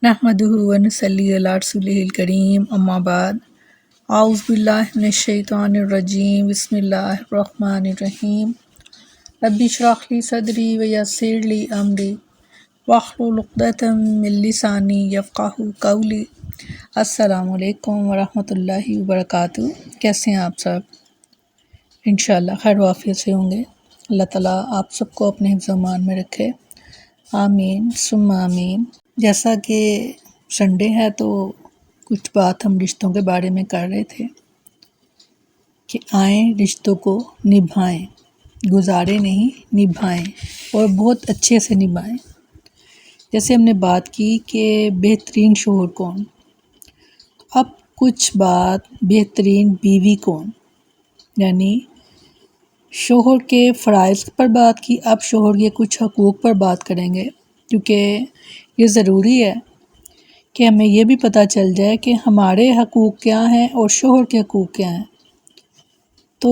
نحمدہ ونصلی علی رسولہ الکریم اما بعد اعوذ باللہ من الشیطان الرجیم بسم اللہ الرحمن الرحیم رب اشرح لی صدری ویسر لی امری واحلل عقدۃ من لسانی یفقہوا قولی۔ السلام علیکم ورحمۃ اللہ وبرکاتہ۔ کیسے ہیں آپ سب؟ انشاءاللہ خیر و عافیت سے ہوں گے۔ اللہ تعالیٰ آپ سب کو اپنے حفظ و امان میں رکھے، آمین ثم آمین۔ جیسا کہ سنڈے ہے تو کچھ بات ہم رشتوں کے بارے میں کر رہے تھے کہ آئیں رشتوں کو نبھائیں، گزارے نہیں نبھائیں، اور بہت اچھے سے نبھائیں۔ جیسے ہم نے بات کی کہ بہترین شوہر کون، اب کچھ بات بہترین بیوی کون، یعنی شوہر کے فرائض پر بات کی، اب شوہر کے کچھ حقوق پر بات کریں گے، کیونکہ یہ ضروری ہے کہ ہمیں یہ بھی پتہ چل جائے کہ ہمارے حقوق کیا ہیں اور شوہر کے حقوق کیا ہیں۔ تو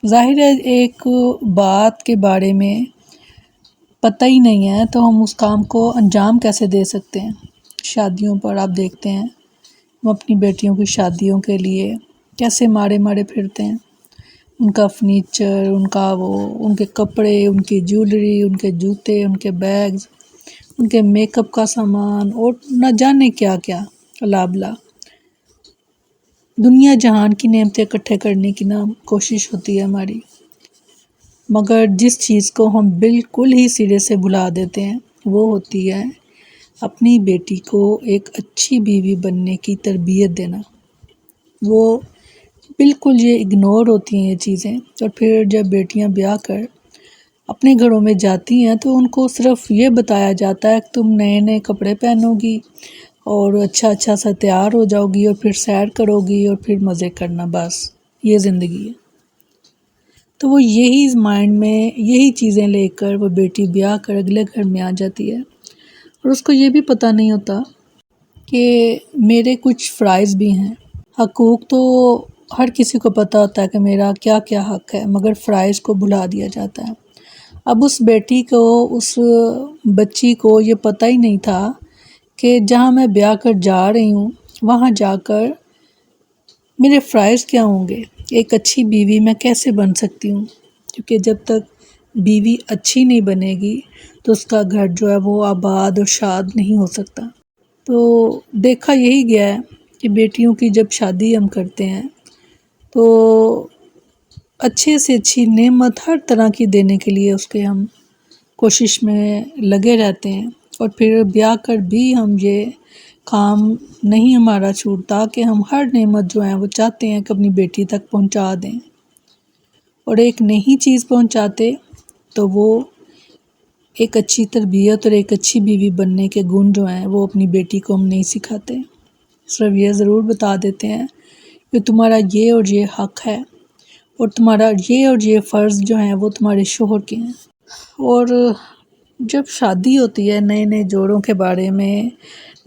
ظاہر ہے ایک بات کے بارے میں پتہ ہی نہیں ہے تو ہم اس کام کو انجام کیسے دے سکتے ہیں۔ شادیوں پر آپ دیکھتے ہیں ہم اپنی بیٹیوں کی شادیوں کے لیے کیسے مارے پھرتے ہیں، ان کا فرنیچر، ان کے کپڑے، ان کی جیولری، ان کے جوتے، ان کے بیگز، ان کے میک اپ کا سامان اور نہ جانے کیا کیا اللہ بلا، دنیا جہان کی نعمتیں اکٹھے کرنے کی نا کوشش ہوتی ہے ہماری، مگر جس چیز کو ہم بالکل ہی سرے سے بھلا دیتے ہیں وہ ہوتی ہے اپنی بیٹی کو ایک اچھی بیوی بننے کی تربیت دینا۔ وہ بالکل یہ اگنور ہوتی ہیں یہ چیزیں، اور پھر جب بیٹیاں بیاہ کر اپنے گھروں میں جاتی ہیں تو ان کو صرف یہ بتایا جاتا ہے کہ تم نئے نئے کپڑے پہنو گی اور اچھا سا تیار ہو جاؤ گی اور پھر سیر کرو گی اور پھر مزے کرنا، بس یہ زندگی ہے۔ تو وہ یہی مائنڈ میں یہی چیزیں لے کر وہ بیٹی بیاہ کر اگلے گھر میں آ جاتی ہے، اور اس کو یہ بھی پتہ نہیں ہوتا کہ میرے کچھ فرائض بھی ہیں۔ حقوق تو ہر کسی کو پتہ ہوتا ہے کہ میرا کیا کیا حق ہے، مگر فرائض کو بھلا دیا جاتا ہے۔ اب اس بیٹی کو، اس بچی کو یہ پتہ ہی نہیں تھا کہ جہاں میں بیاہ کر جا رہی ہوں وہاں جا کر میرے فرائض کیا ہوں گے، ایک اچھی بیوی میں کیسے بن سکتی ہوں، کیونکہ جب تک بیوی اچھی نہیں بنے گی تو اس کا گھر جو ہے وہ آباد اور شاد نہیں ہو سکتا۔ تو دیکھا یہی گیا ہے کہ بیٹیوں کی جب شادی ہم کرتے ہیں تو اچھے سے اچھی نعمت ہر طرح کی دینے کے لیے اس کے ہم کوشش میں لگے رہتے ہیں، اور پھر بیاہ کر بھی ہم یہ کام نہیں ہمارا چھوٹتا کہ ہم ہر نعمت جو ہے وہ چاہتے ہیں کہ اپنی بیٹی تک پہنچا دیں، اور ایک نئی چیز پہنچاتے تو وہ ایک اچھی تربیت اور ایک اچھی بیوی بننے کے گن جو ہیں وہ اپنی بیٹی کو ہم نہیں سکھاتے، صرف یہ ضرور بتا دیتے ہیں کہ تمہارا یہ اور یہ حق ہے اور تمہارا یہ اور یہ فرض جو ہیں وہ تمہارے شوہر کے ہیں۔ اور جب شادی ہوتی ہے نئے نئے جوڑوں کے بارے میں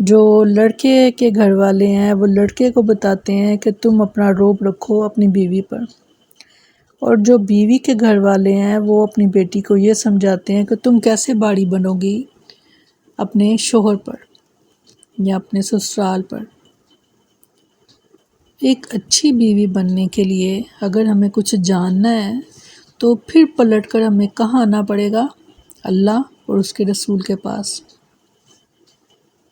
جو لڑکے کے گھر والے ہیں وہ لڑکے کو بتاتے ہیں کہ تم اپنا روب رکھو اپنی بیوی پر، اور جو بیوی کے گھر والے ہیں وہ اپنی بیٹی کو یہ سمجھاتے ہیں کہ تم کیسے باڑی بنو گی اپنے شوہر پر یا اپنے سسرال پر۔ ایک اچھی بیوی بننے کے لیے اگر ہمیں کچھ جاننا ہے تو پھر پلٹ کر ہمیں کہاں آنا پڑے گا؟ اللہ اور اس کے رسول کے پاس،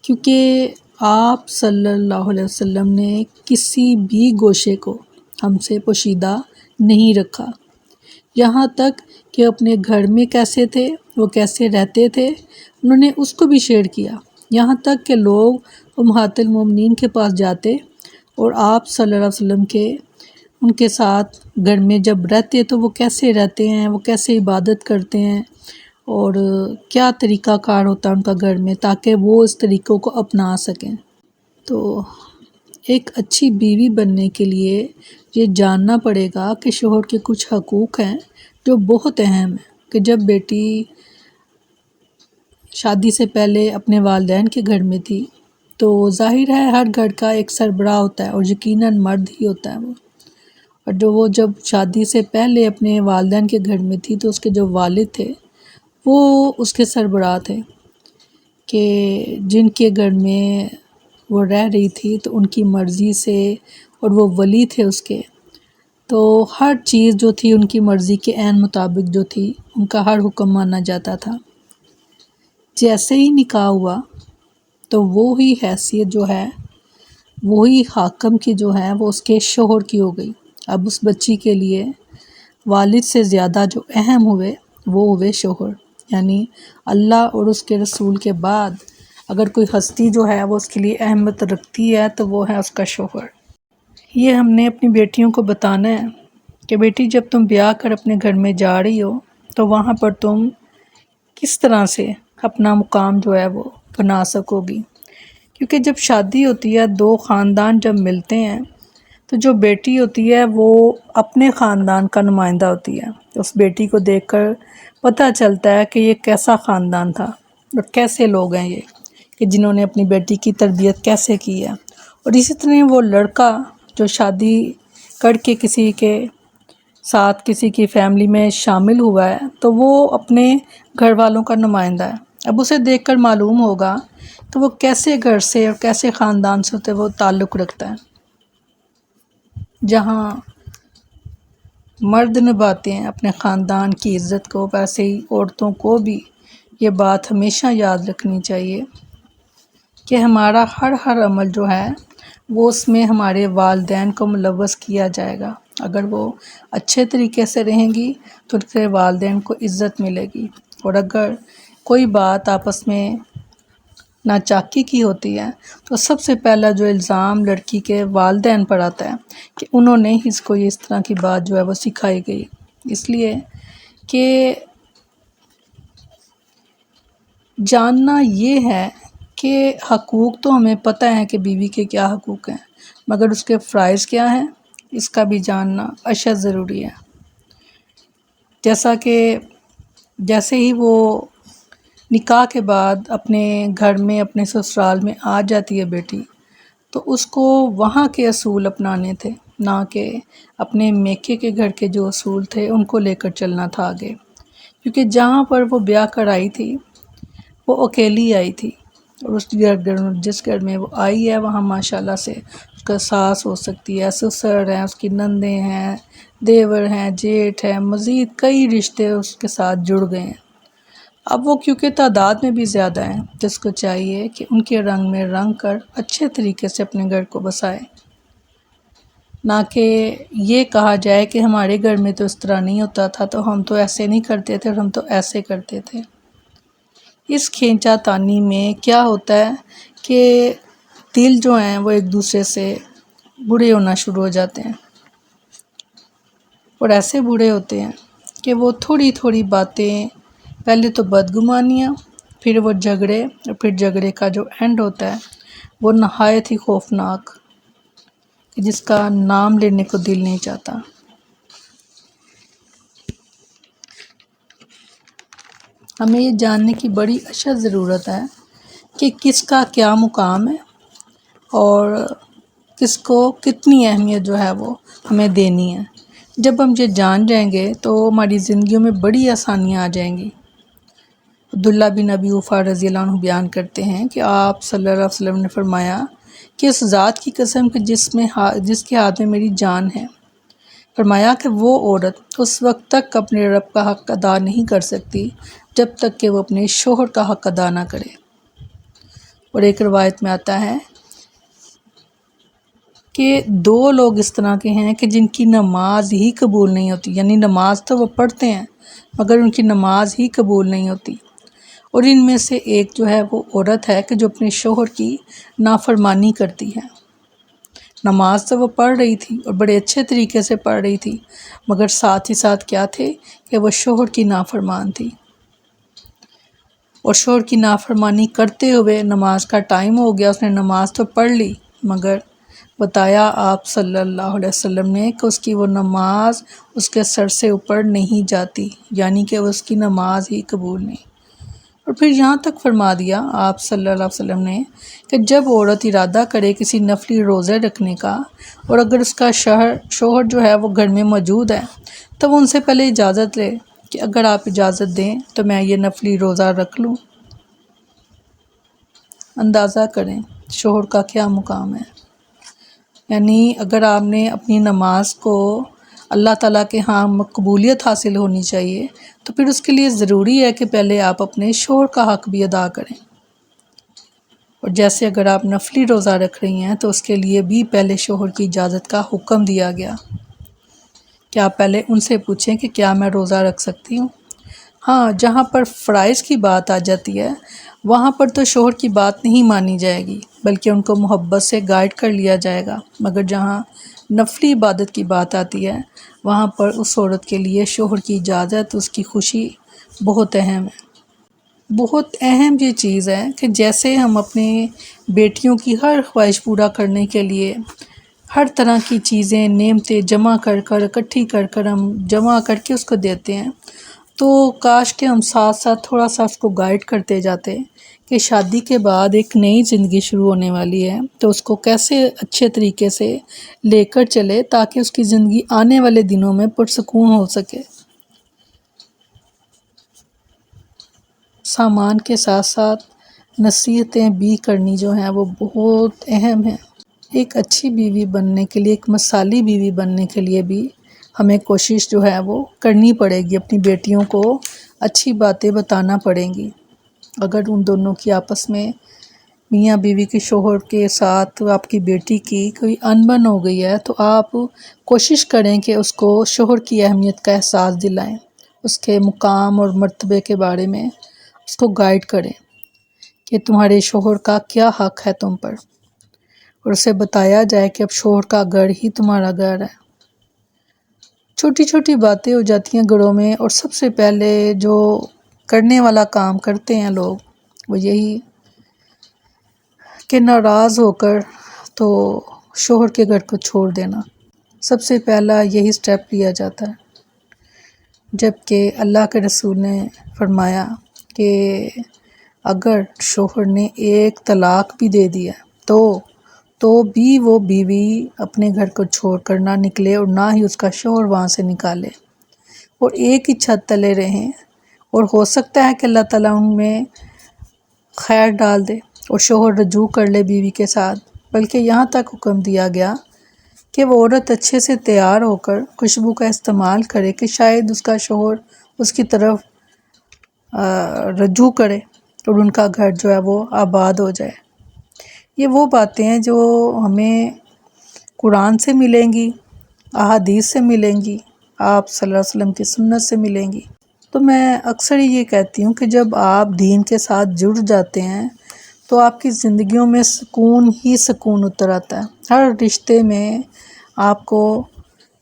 کیونکہ آپ صلی اللہ علیہ وسلم نے کسی بھی گوشے کو ہم سے پوشیدہ نہیں رکھا، یہاں تک کہ اپنے گھر میں کیسے تھے، وہ کیسے رہتے تھے، انہوں نے اس کو بھی شیئر کیا، یہاں تک کہ لوگ امہات المومنین کے پاس جاتے اور آپ صلی اللہ علیہ وسلم کے ان کے ساتھ گھر میں جب رہتے تو وہ کیسے رہتے ہیں، وہ کیسے عبادت کرتے ہیں اور کیا طریقہ کار ہوتا ہے ان کا گھر میں، تاکہ وہ اس طریقوں کو اپنا سکیں۔ تو ایک اچھی بیوی بننے کے لیے یہ جاننا پڑے گا کہ شوہر کے کچھ حقوق ہیں جو بہت اہم ہیں، کہ جب بیٹی شادی سے پہلے اپنے والدین کے گھر میں تھی تو ظاہر ہے ہر گھر کا ایک سربراہ ہوتا ہے اور یقیناً مرد ہی ہوتا ہے وہ، اور وہ جب شادی سے پہلے اپنے والدین کے گھر میں تھی تو اس کے جو والد تھے وہ اس کے سربراہ تھے، کہ جن کے گھر میں وہ رہ رہی تھی تو ان کی مرضی سے، اور وہ ولی تھے اس کے، تو ہر چیز جو تھی ان کی مرضی کے عین مطابق جو تھی، ان کا ہر حکم مانا جاتا تھا۔ جیسے ہی نکاح ہوا تو وہی حیثیت جو ہے، وہی حاکم کی جو ہے وہ اس کے شوہر کی ہو گئی۔ اب اس بچی کے لیے والد سے زیادہ جو اہم ہوئے وہ ہوئے شوہر، یعنی اللہ اور اس کے رسول کے بعد اگر کوئی ہستی جو ہے وہ اس کے لیے اہمیت رکھتی ہے تو وہ ہے اس کا شوہر۔ یہ ہم نے اپنی بیٹیوں کو بتانا ہے کہ بیٹی جب تم بیاہ کر اپنے گھر میں جا رہی ہو تو وہاں پر تم کس طرح سے اپنا مقام جو ہے وہ بنا سکو گی، کیونکہ جب شادی ہوتی ہے، دو خاندان جب ملتے ہیں تو جو بیٹی ہوتی ہے وہ اپنے خاندان کا نمائندہ ہوتی ہے۔ اس بیٹی کو دیکھ کر پتہ چلتا ہے کہ یہ کیسا خاندان تھا اور کیسے لوگ ہیں یہ، کہ جنہوں نے اپنی بیٹی کی تربیت کیسے کی ہے۔ اور اسی طرح وہ لڑکا جو شادی کر کے کسی کے ساتھ کسی کی فیملی میں شامل ہوا ہے تو وہ اپنے گھر والوں کا نمائندہ ہے۔ اب اسے دیکھ کر معلوم ہوگا کہ وہ کیسے گھر سے اور کیسے خاندان سے وہ تعلق رکھتا ہے۔ جہاں مرد نبھاتے ہیں اپنے خاندان کی عزت کو، ویسے ہی عورتوں کو بھی یہ بات ہمیشہ یاد رکھنی چاہیے کہ ہمارا ہر عمل جو ہے وہ اس میں ہمارے والدین کو ملوث کیا جائے گا۔ اگر وہ اچھے طریقے سے رہیں گی تو ان کے والدین کو عزت ملے گی، اور اگر کوئی بات آپس میں ناچاکی کی ہوتی ہے تو سب سے پہلا جو الزام لڑکی کے والدین پر آتا ہے کہ انہوں نے اس کو اس طرح کی بات جو ہے وہ سکھائی گئی۔ اس لیے کہ جاننا یہ ہے کہ حقوق تو ہمیں پتہ ہے کہ بیوی کے کیا حقوق ہیں، مگر اس کے فرائض کیا ہیں اس کا بھی جاننا اشد ضروری ہے۔ جیسا کہ جیسے ہی وہ نکاح کے بعد اپنے گھر میں اپنے سسرال میں آ جاتی ہے بیٹی، تو اس کو وہاں کے اصول اپنانے تھے، نہ کہ اپنے میکے کے گھر کے جو اصول تھے ان کو لے کر چلنا تھا آگے، کیونکہ جہاں پر وہ بیاہ کر آئی تھی وہ اکیلی آئی تھی، اور اس جس گھر میں وہ آئی ہے وہاں ماشاءاللہ سے اس کا ساس ہو سکتی ہے، سسر ہیں، اس کی نندیں ہیں، دیور ہیں، جیٹھ ہیں، مزید کئی رشتے اس کے ساتھ جڑ گئے ہیں۔ اب وہ کیونکہ تعداد میں بھی زیادہ ہیں تو اس کو چاہیے کہ ان کے رنگ میں رنگ کر اچھے طریقے سے اپنے گھر کو بسائے، نہ کہ یہ کہا جائے کہ ہمارے گھر میں تو اس طرح نہیں ہوتا تھا تو ہم تو ایسے نہیں کرتے تھے اور ہم تو ایسے کرتے تھے۔ اس کھینچا تانی میں کیا ہوتا ہے کہ دل جو ہیں وہ ایک دوسرے سے بڑے ہونا شروع ہو جاتے ہیں، اور ایسے بوڑھے ہوتے ہیں کہ وہ تھوڑی تھوڑی باتیں، پہلے تو بدگمانیاں، پھر وہ جھگڑے، اور پھر جھگڑے کا جو اینڈ ہوتا ہے وہ نہایت ہی خوفناک، جس کا نام لینے کو دل نہیں چاہتا۔ ہمیں یہ جاننے کی بڑی اشد ضرورت ہے کہ کس کا کیا مقام ہے اور کس کو کتنی اہمیت جو ہے وہ ہمیں دینی ہے۔ جب ہم یہ جان جائیں گے تو ہماری زندگیوں میں بڑی آسانیاں آ جائیں گی۔ عبداللہ بن ابی اوفا رضی اللہ عنہ بیان کرتے ہیں کہ آپ صلی اللہ علیہ وسلم نے فرمایا کہ اس ذات کی قسم کہ جس کے ہاتھ میں میری جان ہے، فرمایا کہ وہ عورت اس وقت تک اپنے رب کا حق ادا نہیں کر سکتی جب تک کہ وہ اپنے شوہر کا حق ادا نہ کرے۔ اور ایک روایت میں آتا ہے کہ دو لوگ اس طرح کے ہیں کہ جن کی نماز ہی قبول نہیں ہوتی، یعنی نماز تو وہ پڑھتے ہیں مگر ان کی نماز ہی قبول نہیں ہوتی، اور ان میں سے ایک جو ہے وہ عورت ہے کہ جو اپنے شوہر کی نافرمانی کرتی ہے۔ نماز تو وہ پڑھ رہی تھی اور بڑے اچھے طریقے سے پڑھ رہی تھی، مگر ساتھ ہی ساتھ کیا تھے کہ وہ شوہر کی نافرمان تھی، اور شوہر کی نافرمانی کرتے ہوئے نماز کا ٹائم ہو گیا، اس نے نماز تو پڑھ لی، مگر بتایا آپ صلی اللہ علیہ وسلم نے کہ اس کی وہ نماز اس کے سر سے اوپر نہیں جاتی، یعنی کہ اس کی نماز ہی قبول نہیں۔ اور پھر یہاں تک فرما دیا آپ صلی اللہ علیہ وسلم نے کہ جب عورت ارادہ کرے کسی نفلی روزے رکھنے کا، اور اگر اس کا شوہر جو ہے وہ گھر میں موجود ہے تو وہ ان سے پہلے اجازت لے کہ اگر آپ اجازت دیں تو میں یہ نفلی روزہ رکھ لوں۔ اندازہ کریں شوہر کا کیا مقام ہے. یعنی اگر آپ نے اپنی نماز کو اللہ تعالیٰ کے ہاں مقبولیت حاصل ہونی چاہیے تو پھر اس کے لیے ضروری ہے کہ پہلے آپ اپنے شوہر کا حق بھی ادا کریں. اور جیسے اگر آپ نفلی روزہ رکھ رہی ہیں تو اس کے لیے بھی پہلے شوہر کی اجازت کا حکم دیا گیا کہ آپ پہلے ان سے پوچھیں کہ کیا میں روزہ رکھ سکتی ہوں. ہاں، جہاں پر فرائض کی بات آ جاتی ہے وہاں پر تو شوہر کی بات نہیں مانی جائے گی بلکہ ان کو محبت سے گائیڈ کر لیا جائے گا. مگر جہاں نفلی عبادت کی بات آتی ہے وہاں پر اس عورت کے لیے شوہر کی اجازت، اس کی خوشی بہت اہم ہے. بہت اہم یہ چیز ہے کہ جیسے ہم اپنے بیٹیوں کی ہر خواہش پورا کرنے کے لیے ہر طرح کی چیزیں، نعمتیں جمع کر کر اکٹھی کر کر ہم جمع کر کے اس کو دیتے ہیں، تو کاش کہ ہم ساتھ ساتھ تھوڑا سا اس کو گائیڈ کرتے جاتے کہ شادی کے بعد ایک نئی زندگی شروع ہونے والی ہے تو اس کو کیسے اچھے طریقے سے لے کر چلے تاکہ اس کی زندگی آنے والے دنوں میں پرسکون ہو سکے. سامان کے ساتھ ساتھ نصیحتیں بھی کرنی جو ہیں وہ بہت اہم ہیں. ایک اچھی بیوی بننے کے لیے، ایک مثالی بیوی بننے کے لیے بھی ہمیں کوشش جو ہے وہ کرنی پڑے گی. اپنی بیٹیوں کو اچھی باتیں بتانا پڑیں گی. اگر ان دونوں کی آپس میں میاں بیوی کے شوہر کے ساتھ آپ کی بیٹی کی کوئی انبن ہو گئی ہے تو آپ کوشش کریں کہ اس کو شوہر کی اہمیت کا احساس دلائیں، اس کے مقام اور مرتبے کے بارے میں اس کو گائیڈ کریں کہ تمہارے شوہر کا کیا حق ہے تم پر، اور اسے بتایا جائے کہ اب شوہر کا گھر ہی تمہارا گھر ہے. چھوٹی چھوٹی باتیں ہو جاتی ہیں گھروں میں، اور سب سے پہلے جو کرنے والا کام کرتے ہیں لوگ وہ یہی کہ ناراض ہو کر تو شوہر کے گھر کو چھوڑ دینا. سب سے پہلا یہی سٹیپ لیا جاتا ہے، جبکہ اللہ کے رسول نے فرمایا کہ اگر شوہر نے ایک طلاق بھی دے دیا تو بھی وہ بیوی اپنے گھر کو چھوڑ کر نہ نکلے اور نہ ہی اس کا شوہر وہاں سے نکالے، اور ایک ہی چھت تلے رہیں. اور ہو سکتا ہے کہ اللہ تعالیٰ ان میں خیر ڈال دے اور شوہر رجوع کر لے بیوی کے ساتھ. بلکہ یہاں تک حکم دیا گیا کہ وہ عورت اچھے سے تیار ہو کر خوشبو کا استعمال کرے کہ شاید اس کا شوہر اس کی طرف رجوع کرے اور ان کا گھر جو ہے وہ آباد ہو جائے. یہ وہ باتیں ہیں جو ہمیں قرآن سے ملیں گی، احادیث سے ملیں گی، آپ صلی اللہ علیہ وسلم کی سنت سے ملیں گی. تو میں اکثر یہ کہتی ہوں کہ جب آپ دین کے ساتھ جڑ جاتے ہیں تو آپ کی زندگیوں میں سکون ہی سکون اتر آتا ہے. ہر رشتے میں آپ کو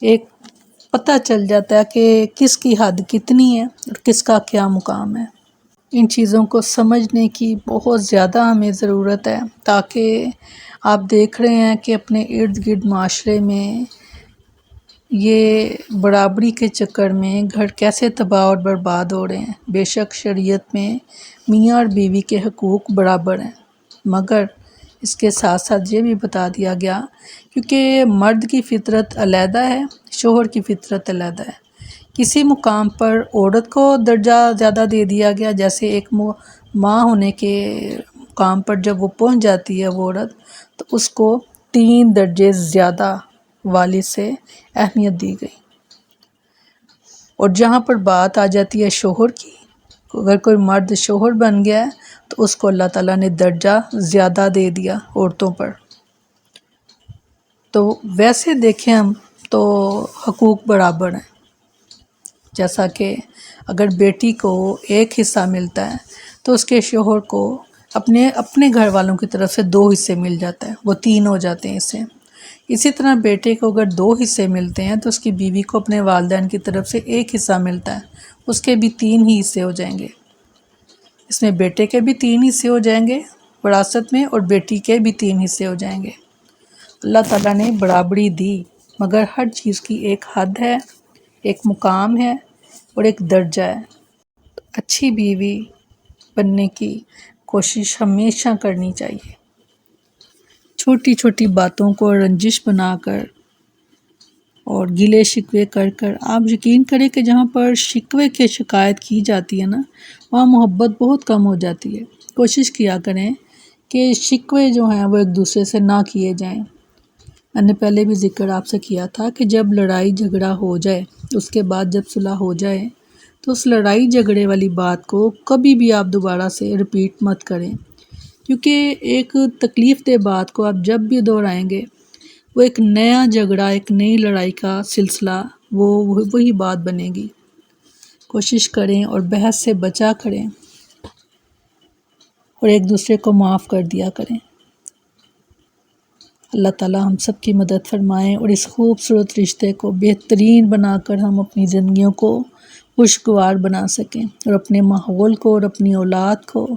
ایک پتہ چل جاتا ہے کہ کس کی حد کتنی ہے اور کس کا کیا مقام ہے. ان چیزوں کو سمجھنے کی بہت زیادہ ہمیں ضرورت ہے، تاکہ آپ دیکھ رہے ہیں کہ اپنے ارد گرد معاشرے میں یہ برابری کے چکر میں گھر کیسے تباہ اور برباد ہو رہے ہیں. بے شک شریعت میں میاں اور بیوی کے حقوق برابر ہیں، مگر اس کے ساتھ ساتھ یہ بھی بتا دیا گیا کیونکہ مرد کی فطرت علیحدہ ہے، شوہر کی فطرت علیحدہ ہے. کسی مقام پر عورت کو درجہ زیادہ دے دیا گیا، جیسے ایک ماں ہونے کے مقام پر جب وہ پہنچ جاتی ہے وہ عورت تو اس کو 3 درجے زیادہ والد سے اہمیت دی گئی. اور جہاں پر بات آ جاتی ہے شوہر کی، اگر کوئی مرد شوہر بن گیا ہے تو اس کو اللہ تعالیٰ نے درجہ زیادہ دے دیا عورتوں پر. تو ویسے دیکھیں ہم تو حقوق برابر ہیں. جیسا کہ اگر بیٹی کو ایک حصہ ملتا ہے تو اس کے شوہر کو اپنے گھر والوں کی طرف سے 2 حصے مل جاتا ہے، وہ 3 ہو جاتے ہیں اسے. اسی طرح بیٹے کو اگر 2 حصے ملتے ہیں تو اس کی بیوی کو اپنے والدین کی طرف سے 1 حصہ ملتا ہے، اس کے بھی 3 ہی حصے ہو جائیں گے. اس میں بیٹے کے بھی 3 حصے ہو جائیں گے وراثت میں، اور بیٹی کے بھی 3 حصے ہو جائیں گے. اللہ تعالیٰ نے برابری دی، مگر ہر چیز کی ایک حد ہے، ایک مقام ہے اور ایک درجہ ہے. اچھی بیوی بننے کی کوشش ہمیشہ کرنی چاہیے. چھوٹی چھوٹی باتوں کو رنجش بنا کر اور گلے شکوے کر کر آپ یقین کریں کہ جہاں پر شکوے کی شکایت کی جاتی ہے نا، وہاں محبت بہت کم ہو جاتی ہے. کوشش کیا کریں کہ شکوے جو ہیں وہ ایک دوسرے سے نہ کیے جائیں۔ میں نے پہلے بھی ذکر آپ سے کیا تھا کہ جب لڑائی جھگڑا ہو جائے، اس کے بعد جب صلح ہو جائے تو اس لڑائی جھگڑے والی بات کو کبھی بھی آپ دوبارہ سے رپیٹ مت کریں، کیونکہ ایک تکلیف دہ بات کو آپ جب بھی دہرائیں گے وہ ایک نیا جھگڑا، ایک نئی لڑائی کا سلسلہ وہی بات بنے گی۔ کوشش کریں اور بحث سے بچا کریں اور ایک دوسرے کو معاف کر دیا کریں۔ اللہ تعالی ہم سب کی مدد فرمائیں اور اس خوبصورت رشتے کو بہترین بنا کر ہم اپنی زندگیوں کو خوشگوار بنا سکیں اور اپنے ماحول کو اور اپنی اولاد کو،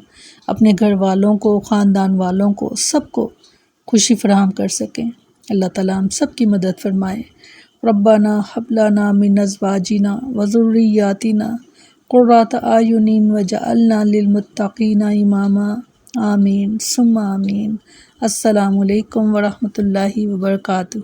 اپنے گھر والوں کو، خاندان والوں کو، سب کو خوشی فراہم کر سکیں۔ اللہ تعالی ہم سب کی مدد فرمائے۔ ربنا ہب لنا من ازواجنا وذریاتنا قرۃ اعین وجعلنا للمتقین اماما۔ آمین ثم آمین۔ السلام علیکم ورحمۃ اللہ وبرکاتہ۔